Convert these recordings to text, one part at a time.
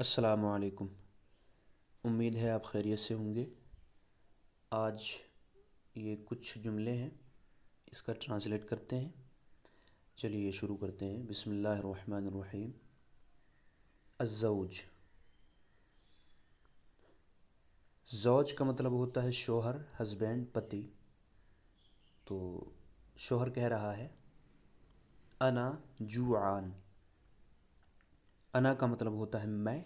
السلام علیکم۔ امید ہے آپ خیریت سے ہوں گے۔ آج یہ کچھ جملے ہیں، اس کا ٹرانسلیٹ کرتے ہیں۔ چلیے شروع کرتے ہیں۔ بسم اللہ الرحمن الرحیم۔ الزوج، زوج کا مطلب ہوتا ہے شوہر، ہسبینڈ، پتی۔ تو شوہر کہہ رہا ہے انا جوعان۔ انا کا مطلب ہوتا ہے میں،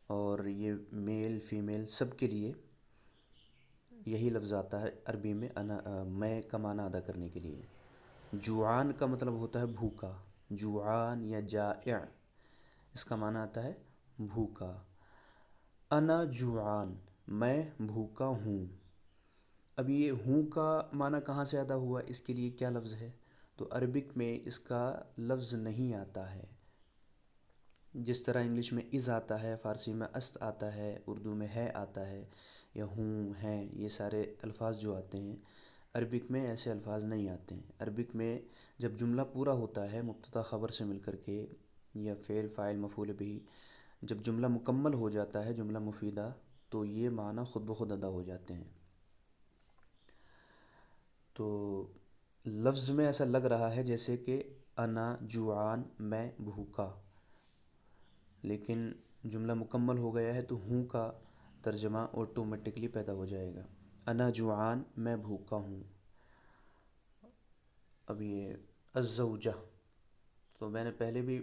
اور یہ میل فیمیل سب کے لیے یہی لفظ آتا ہے عربی میں انا میں کا معنی ادا کرنے کے لیے۔ جوعان کا مطلب ہوتا ہے بھوکا، جوعان یا جائع، اس کا معنی آتا ہے بھوکا۔ انا جوعان، میں بھوکا ہوں۔ اب یہ ہوں کا معنی کہاں سے ادا ہوا، اس کے لیے کیا لفظ ہے؟ تو عربک میں اس کا لفظ نہیں آتا ہے۔ جس طرح انگلش میں از آتا ہے، فارسی میں است آتا ہے، اردو میں ہے آتا ہے، یا ہوں ہیں، یہ سارے الفاظ جو آتے ہیں عربک میں ایسے الفاظ نہیں آتے ہیں۔ عربک میں جب جملہ پورا ہوتا ہے مبتدا خبر سے مل کر کے، یا فعل فاعل مفعول بھی، جب جملہ مکمل ہو جاتا ہے، جملہ مفیدہ، تو یہ معنی خود بخود ادا ہو جاتے ہیں۔ تو لفظ میں ایسا لگ رہا ہے جیسے کہ انا جوعان، میں بھوکا، لیکن جملہ مکمل ہو گیا ہے تو ہوں کا ترجمہ آٹومیٹکلی پیدا ہو جائے گا۔ انا جوعان، میں بھوکا ہوں۔ اب یہ الزوجہ، تو میں نے پہلے بھی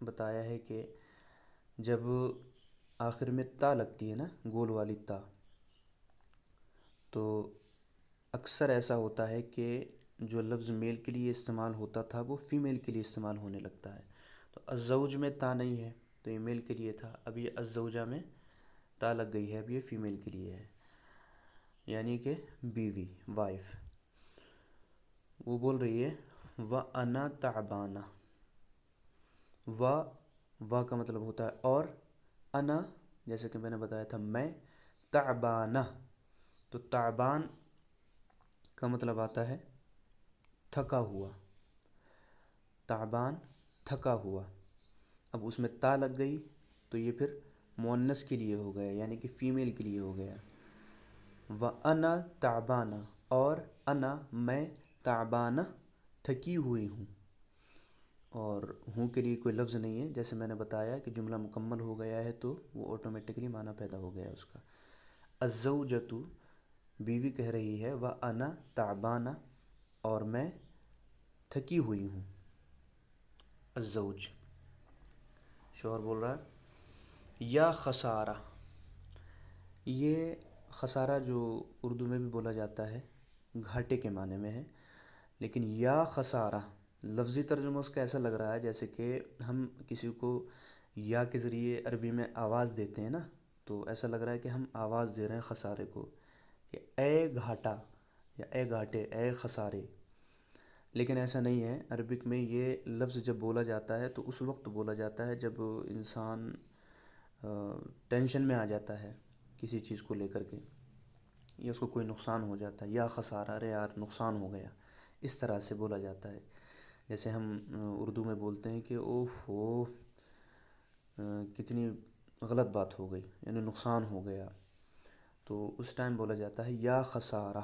بتایا ہے کہ جب آخر میں تا لگتی ہے نا، گول والی تا، تو اکثر ایسا ہوتا ہے کہ جو لفظ میل کے لیے استعمال ہوتا تھا وہ فیمیل کے لیے استعمال ہونے لگتا ہے۔ تو الزوج میں تا نہیں ہے تو یہ میل کے لیے تھا، اب یہ الزوجہ میں تا لگ گئی ہے، اب یہ فیمیل کے لیے ہے، یعنی کہ بیوی، وائف۔ وہ بول رہی ہے وَأَنَا تَعْبَانَةٌ۔ وا کا مطلب ہوتا ہے اور، انا جیسے کہ میں نے بتایا تھا میں، تعبانہ، تو تعبان کا مطلب آتا ہے تھکا ہوا، تعبان تھکا ہوا۔ اب اس میں تا لگ گئی تو یہ پھر مؤنث کے لیے ہو گیا، یعنی کہ فیمیل کے لیے ہو گیا۔ وَأَنَا تَعْبَانَةٌ، اور انا میں، تعبانہ تھکی ہوئی ہوں۔ اور ہوں کے لیے کوئی لفظ نہیں ہے، جیسے میں نے بتایا کہ جملہ مکمل ہو گیا ہے تو وہ آٹومیٹکلی معنی پیدا ہو گیا اس کا۔ الزوجۃ، بیوی کہہ رہی ہے وَأَنَا تَعْبَانَةٌ، اور میں تھکی ہوئی ہوں۔ الزوج، شوہر بول رہا ہے یا خسارہ۔ یہ خسارہ جو اردو میں بھی بولا جاتا ہے گھاٹے کے معنی میں ہے، لیکن یا خسارہ لفظی ترجمہ اس کا ایسا لگ رہا ہے جیسے کہ ہم کسی کو یا کے ذریعے عربی میں آواز دیتے ہیں نا، تو ایسا لگ رہا ہے کہ ہم آواز دے رہے ہیں خسارے کو کہ اے گھاٹا، یا اے گھاٹے، اے خسارے۔ لیکن ایسا نہیں ہے، عربک میں یہ لفظ جب بولا جاتا ہے تو اس وقت بولا جاتا ہے جب انسان ٹینشن میں آ جاتا ہے کسی چیز کو لے کر کے، یا اس کو کوئی نقصان ہو جاتا ہے، یا خسارہ، ارے یار نقصان ہو گیا، اس طرح سے بولا جاتا ہے۔ جیسے ہم اردو میں بولتے ہیں کہ اوف ہو، کتنی غلط بات ہو گئی، یعنی نقصان ہو گیا، تو اس ٹائم بولا جاتا ہے یا خسارہ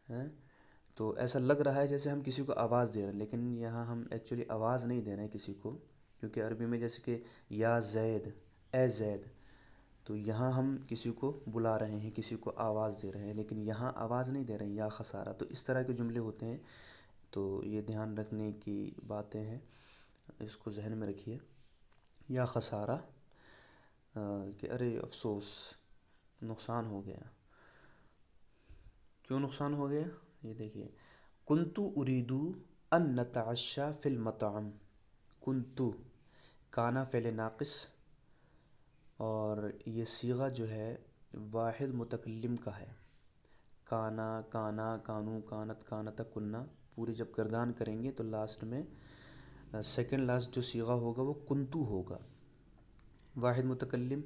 ہیں۔ تو ایسا لگ رہا ہے جیسے ہم کسی کو آواز دے رہے ہیں، لیکن یہاں ہم ایکچولی آواز نہیں دے رہے ہیں کسی کو، کیونکہ عربی میں جیسے کہ یا زید، اے زید، تو یہاں ہم کسی کو بلا رہے ہیں، کسی کو آواز دے رہے ہیں، لیکن یہاں آواز نہیں دے رہے ہیں، یا خسارہ۔ تو اس طرح کے جملے ہوتے ہیں، تو یہ دھیان رکھنے کی باتیں ہیں، اس کو ذہن میں رکھیے۔ یا خسارہ کہ ارے افسوس، نقصان ہو گیا۔ کیوں نقصان ہو گیا؟ یہ دیکھیے، کنتو اریدو ان نتعشى فی المطعم۔ کنتو، کانا فعل ناقص، اور یہ صیغہ جو ہے واحد متکلم کا ہے۔ کانا، کانا، کانو، کانت، کانتا، کننا، پوری جب گردان کریں گے تو لاسٹ میں سیکنڈ لاسٹ جو صیغہ ہوگا وہ کنتو ہوگا، واحد متکلم،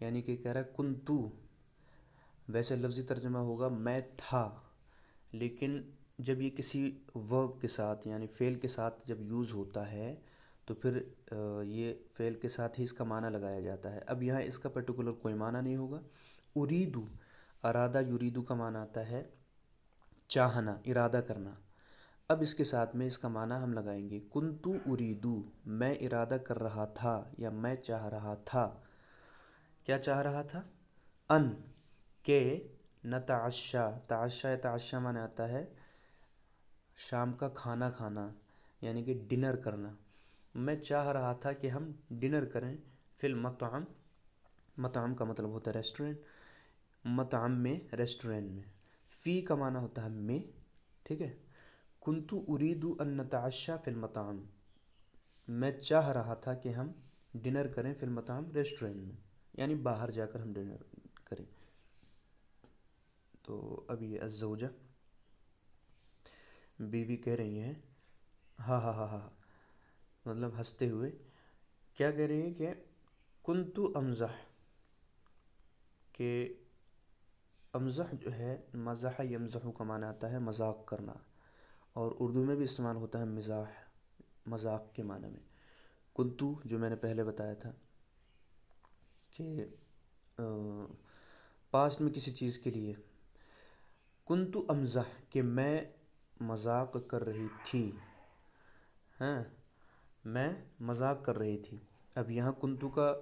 یعنی کہ کہہ رہا ہے کنتو۔ ویسے لفظی ترجمہ ہوگا میں تھا، لیکن جب یہ کسی ورب کے ساتھ یعنی فعل کے ساتھ جب یوز ہوتا ہے تو پھر یہ فعل کے ساتھ ہی اس کا معنی لگایا جاتا ہے۔ اب یہاں اس کا پرٹیکولر کوئی معنی نہیں ہوگا۔ اریدو، ارادہ یریدو کا معنی آتا ہے چاہنا، ارادہ کرنا۔ اب اس کے ساتھ میں اس کا معنی ہم لگائیں گے کنتو اریدو، میں ارادہ کر رہا تھا یا میں چاہ رہا تھا۔ کیا چاہ رہا تھا؟ ان کہ نتعشا، تعشا تعشا معنی آتا ہے شام کا کھانا کھانا، یعنی کہ ڈنر کرنا۔ میں چاہ رہا تھا کہ ہم ڈنر کریں فی المطعم، مطعم کا مطلب ہوتا ہے ریسٹورنٹ، مطعم میں، ریسٹورنٹ میں۔ فی کا معنی ہوتا ہے میں، ٹھیک ہے۔ کنتو اریدو ان نتعشا فی المطعم، میں چاہ رہا تھا کہ ہم ڈنر کریں فی المطعم، ریسٹورنٹ میں، یعنی باہر جا کر ہم ڈنر کریں۔ تو اب یہ الزوجہ بیوی کہہ رہی ہیں ہاں ہاں ہاں ہاں، مطلب ہنستے ہوئے کیا کہہ رہی ہیں کہ کنتو امزح، کہ امزح جو ہے مزح یمزح کا معنی آتا ہے مذاق کرنا، اور اردو میں بھی استعمال ہوتا ہے مزاح، مذاق کے معنی میں۔ کنتو جو میں نے پہلے بتایا تھا کہ پاسٹ میں کسی چیز کے لیے، کنتو امزح کہ میں مذاق کر رہی تھی، ہاں میں مذاق کر رہی تھی۔ اب یہاں کنتو کا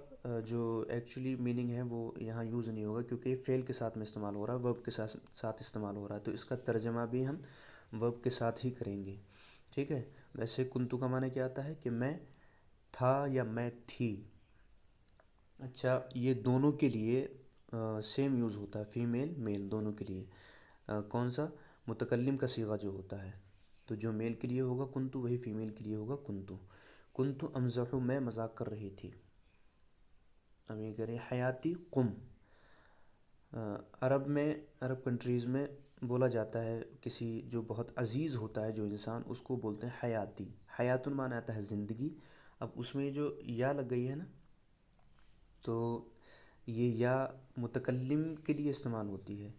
جو ایکچولی میننگ ہے وہ یہاں یوز نہیں ہوگا، کیونکہ یہ فعل کے ساتھ میں استعمال ہو رہا ہے، ورب کے ساتھ استعمال ہو رہا ہے، تو اس کا ترجمہ بھی ہم ورب کے ساتھ ہی کریں گے، ٹھیک ہے۔ ویسے کنتو کا معنی کیا آتا ہے کہ میں تھا یا میں تھی۔ اچھا، یہ دونوں کے لیے سیم یوز ہوتا ہے، فیمیل میل دونوں کے لیے۔ کون سا؟ متکلم کا صیغہ جو ہوتا ہے، تو جو میل کے لیے ہوگا کنتو وہی فیمیل کے لیے ہوگا کنتو۔ کنتو امزح، میں مذاق کر رہی تھی۔ اب یہ کہہ رہے ہیں حیاتی قم، عرب میں، عرب کنٹریز میں بولا جاتا ہے کسی جو بہت عزیز ہوتا ہے جو انسان، اس کو بولتے ہیں حیاتی۔ حیات معنی آتا ہے زندگی۔ اب اس میں جو یا لگ گئی ہے نا، تو یہ یا متکلم کے لیے استعمال ہوتی ہے،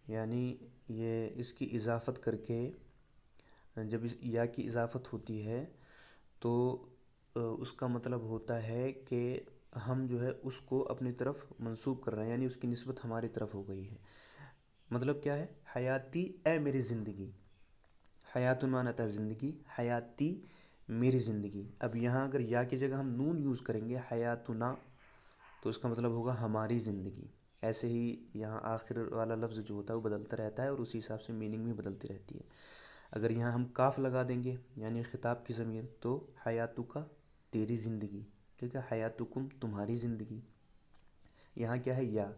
یعنی یہ اس کی اضافت کر کے، جب اس یا کی اضافت ہوتی ہے تو اس کا مطلب ہوتا ہے کہ ہم جو ہے اس کو اپنی طرف منسوب کر رہے ہیں، یعنی اس کی نسبت ہماری طرف ہو گئی ہے۔ مطلب کیا ہے؟ حیاتی اے میری زندگی، حیات معنی آتا ہے زندگی، حیاتی میری زندگی۔ اب یہاں اگر یا کی جگہ ہم نون یوز کریں گے حیاتنا، تو اس کا مطلب ہوگا ہماری زندگی۔ ایسے ہی یہاں آخر والا لفظ جو ہوتا ہے وہ بدلتا رہتا ہے، اور اسی حساب سے میننگ بھی بدلتی رہتی ہے۔ اگر یہاں ہم کاف لگا دیں گے یعنی خطاب کی ضمیر، تو حیاتو کا تیری زندگی، ٹھیک ہے، حیاتکم تمہاری زندگی۔ یہاں کیا ہے؟ یا،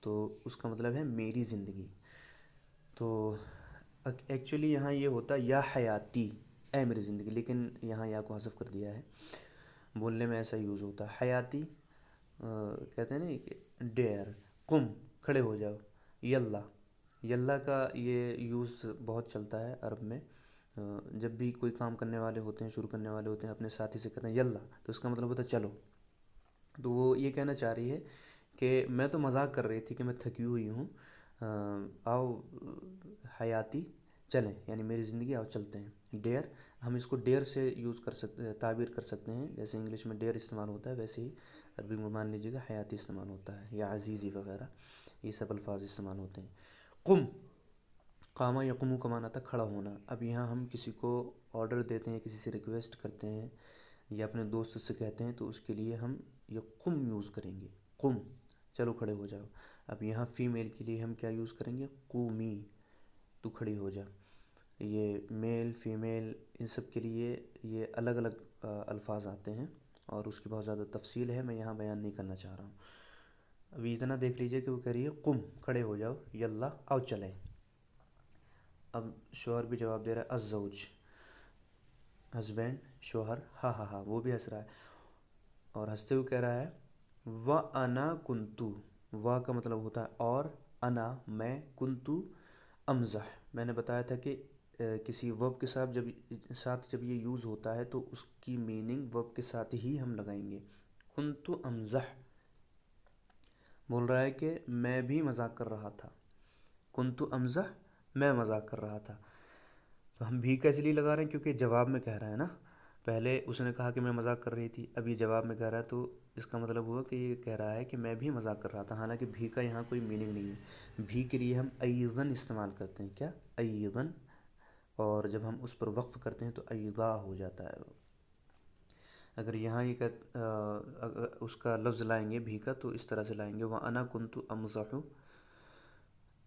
تو اس کا مطلب ہے میری زندگی۔ تو ایکچولی یہاں یہ ہوتا ہے یا حیاتی اے میری زندگی، لیکن یہاں یا کو حذف کر دیا ہے، بولنے میں ایسا یوز ہوتا ہے۔ حیاتی کہتے ہیں نا کہ ڈیئر، قم کھڑے ہو جاؤ، یلا، یلا کا یہ یوز بہت چلتا ہے عرب میں۔ جب بھی کوئی کام کرنے والے ہوتے ہیں، شروع کرنے والے ہوتے ہیں، اپنے ساتھی سے کہتے ہیں یلا، تو اس کا مطلب ہوتا ہے چلو۔ تو وہ یہ کہنا چاہ رہی ہے کہ میں تو مذاق کر رہی تھی کہ میں تھکی ہوئی ہوں، آؤ حیاتی چلیں، یعنی میری زندگی، آؤ چلتے ہیں۔ ڈیئر، ہم اس کو ڈیئر سے یوز کر سکتے، تعبیر کر سکتے ہیں، جیسے انگلش میں ڈیئر استعمال ہوتا ہے ویسے ہی عربی میں مان لیجیے گا حیاتی استعمال ہوتا ہے، یا عزیزی وغیرہ، یہ سب الفاظ استعمال ہوتے ہیں۔ قم، قامہ یقوم کا معنی تھا کھڑا ہونا۔ اب یہاں ہم کسی کو آرڈر دیتے ہیں، کسی سے ریکویسٹ کرتے ہیں، یا اپنے دوست سے کہتے ہیں، تو اس کے لیے ہم یہ قم یوز کریں گے، قم چلو کھڑے ہو جاؤ۔ اب یہاں فیمیل کے لیے ہم کیا یوز کریں گے؟ قومی، تو کھڑی ہو جا۔ یہ میل فیمیل ان سب کے لیے یہ الگ الگ الفاظ آتے ہیں، اور اس کی بہت زیادہ تفصیل ہے، میں یہاں بیان نہیں کرنا چاہ رہا ہوں۔ ابھی اتنا دیکھ لیجئے کہ وہ کہہ رہی ہے قم کھڑے ہو جاؤ، یلا آؤ چلیں۔ اب شوہر بھی جواب دے رہا ہے الزوج، ہسبینڈ، شوہر، ہاں ہاں ہاں، وہ بھی ہنس رہا ہے، اور ہنستے ہوئے کہہ رہا ہے وَأَنَا كُنْتُ، وا کا مطلب ہوتا ہے اور، انا میں، کنتو امزح، میں نے بتایا تھا کہ کسی ورب کے ساتھ جب یہ یوز ہوتا ہے تو اس کی میننگ ورب کے ساتھ ہی ہم لگائیں گے۔ کنتو امزح، بول رہا ہے کہ میں بھی مذاق کر رہا تھا، کنتو امزح، میں مذاق کر رہا تھا۔ تو ہم بھی کا اس لیے لگا رہے ہیں کیونکہ جواب میں کہہ رہا ہے نا، پہلے اس نے کہا کہ میں مذاق کر رہی تھی، اب یہ جواب میں کہہ رہا ہے، تو اس کا مطلب ہوا کہ یہ کہہ رہا ہے کہ میں بھی مذاق کر رہا تھا، حالانکہ بھی کا یہاں کوئی میننگ نہیں ہے۔ بھی کے لیے ہم ایضاً استعمال کرتے ہیں، کیا ایضاً، اور جب ہم اس پر وقف کرتے ہیں تو ایضا ہو جاتا ہے۔ اگر یہاں یہ اس کا لفظ لائیں گے بھی کا تو اس طرح سے لائیں گے وَأَنَا كُنْتُ أَمْزَحُ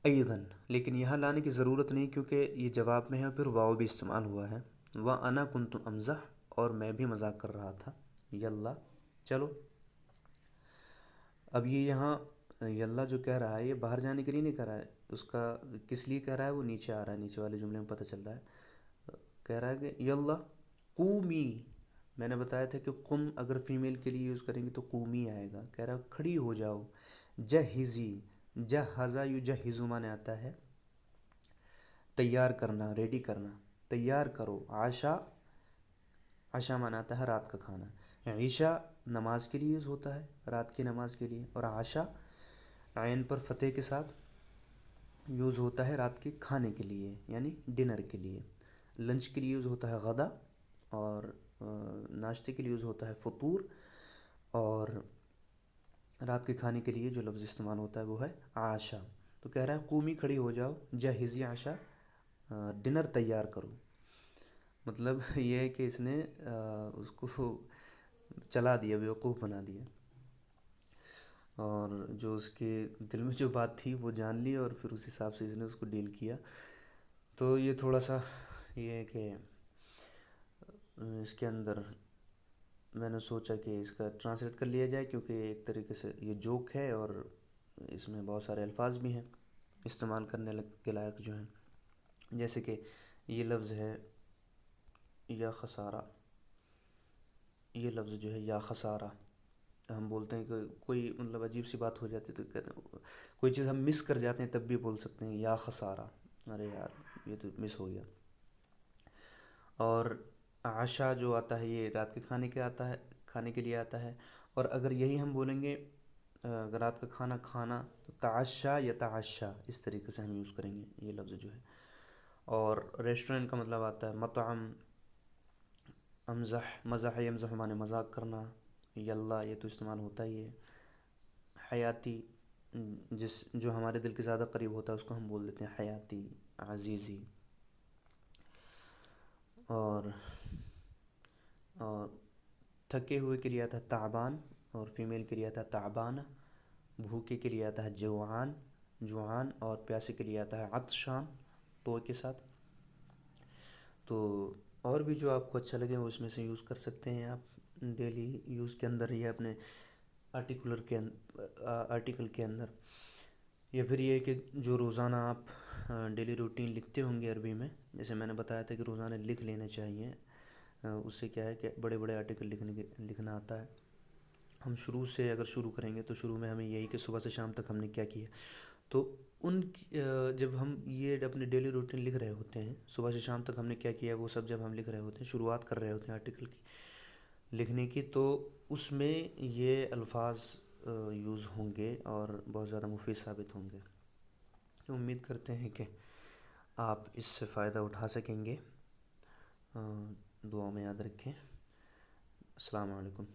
ایضاً، لیکن یہاں لانے کی ضرورت نہیں کیونکہ یہ جواب میں ہے، پھر واو بھی استعمال ہوا ہے، وَأَنَا كُنْتُ أَمْزَحُ، اور میں بھی مذاق کر رہا تھا، یلا۔ چلو اب یہ یہاں یلا جو کہہ رہا ہے یہ باہر جانے کے لیے نہیں کہہ رہا ہے، اس کا کس لیے کہہ رہا ہے وہ نیچے آ رہا ہے، نیچے والے جملے میں پتہ چل رہا ہے، کہہ رہا ہے کہ یلا قومی۔ میں نے بتایا تھا کہ قم اگر فیمیل کے لیے یوز کریں گے تو قومی آئے گا، کہہ رہا ہے کھڑی ہو جاؤ، جہزی، جہزا یجہزو مانے آتا ہے تیار کرنا، ریڈی کرنا، تیار کرو، عشاء، عشاء مانا آتا ہے رات کا کھانا، عشاء نماز کے لیے یوز ہوتا ہے، رات کی نماز کے لیے، اور عشاء عین پر فتح کے ساتھ یوز ہوتا ہے رات کے کھانے کے لیے یعنی ڈنر کے لیے۔ لنچ کے لیے یوز ہوتا ہے غدا، اور ناشتے کے لیے یوز ہوتا ہے فطور، اور رات کے کھانے کے لیے جو لفظ استعمال ہوتا ہے وہ ہے عشاء۔ تو کہہ رہا ہے قومی، کھڑی ہو جاؤ، جہزی عشاء، ڈنر تیار کرو۔ مطلب یہ ہے کہ اس نے اس کو چلا دیا، بیوقوف بنا دیا، اور جو اس کے دل میں جو بات تھی وہ جان لی، اور پھر اس حساب سے اس نے اس کو ڈیل کیا۔ تو یہ تھوڑا سا یہ ہے کہ اس کے اندر میں نے سوچا کہ اس کا ٹرانسلیٹ کر لیا جائے، کیونکہ ایک طریقے سے یہ جوک ہے اور اس میں بہت سارے الفاظ بھی ہیں استعمال کرنے کے لائق جو ہیں، جیسے کہ یہ لفظ ہے یا خسارہ، یہ لفظ جو ہے یا خسارہ، ہم بولتے ہیں کہ کوئی مطلب عجیب سی بات ہو جاتی ہے تو کہتے ہیں کوئی چیز ہم مس کر جاتے ہیں تب بھی بول سکتے ہیں یا خسارہ، ارے یار یہ تو مس ہو گیا۔ اور عشاء جو آتا ہے یہ رات کے کھانے کے لیے آتا ہے، اور اگر یہی ہم بولیں گے اگر رات کا کھانا کھانا تو تعشا یا تعشا، اس طریقے سے ہم یوز کریں گے یہ لفظ جو ہے۔ اور ریسٹورنٹ کا مطلب آتا ہے مطعم، امزح، مزح یمزح مانے مذاق کرنا، یلا یہ تو استعمال ہوتا ہی ہے۔ حیاتی، جو ہمارے دل کے زیادہ قریب ہوتا ہے اس کو ہم بول دیتے ہیں حیاتی، عزیزی۔ اور تھکے ہوئے کے لیے آتا ہے تعبان، اور فیمیل کے لیے آتا ہے تعبانہ، بھوکے کے لیے آتا ہے جوعان، جوعان، اور پیاسے کے لیے آتا ہے عطشان، تو کے ساتھ۔ تو اور بھی جو آپ کو اچھا لگے وہ اس میں سے یوز کر سکتے ہیں آپ ڈیلی یوز کے اندر، یا اپنے آرٹیکل کے اندر، یا پھر یہ کہ جو روزانہ آپ ڈیلی روٹین لکھتے ہوں گے عربی میں، جیسے میں نے بتایا تھا کہ روزانہ لکھ لینے چاہیے، اس سے کیا ہے کہ بڑے بڑے آرٹیکل لکھنا آتا ہے۔ ہم شروع سے اگر شروع کریں گے تو شروع میں ہمیں یہی کہ صبح سے شام تک ہم نے کیا کیا، تو جب ہم یہ اپنے ڈیلی روٹین لکھ رہے ہوتے ہیں، صبح سے شام تک ہم نے کیا کیا وہ سب جب ہم لکھ رہے ہوتے ہیں، شروعات کر رہے ہوتے ہیں آرٹیکل کی لکھنے کی، تو اس میں یہ الفاظ یوز ہوں گے اور بہت زیادہ مفید ثابت ہوں گے۔ امید کرتے ہیں کہ آپ اس سے فائدہ اٹھا سکیں گے، دعاؤں میں یاد رکھیں۔ السلام علیکم۔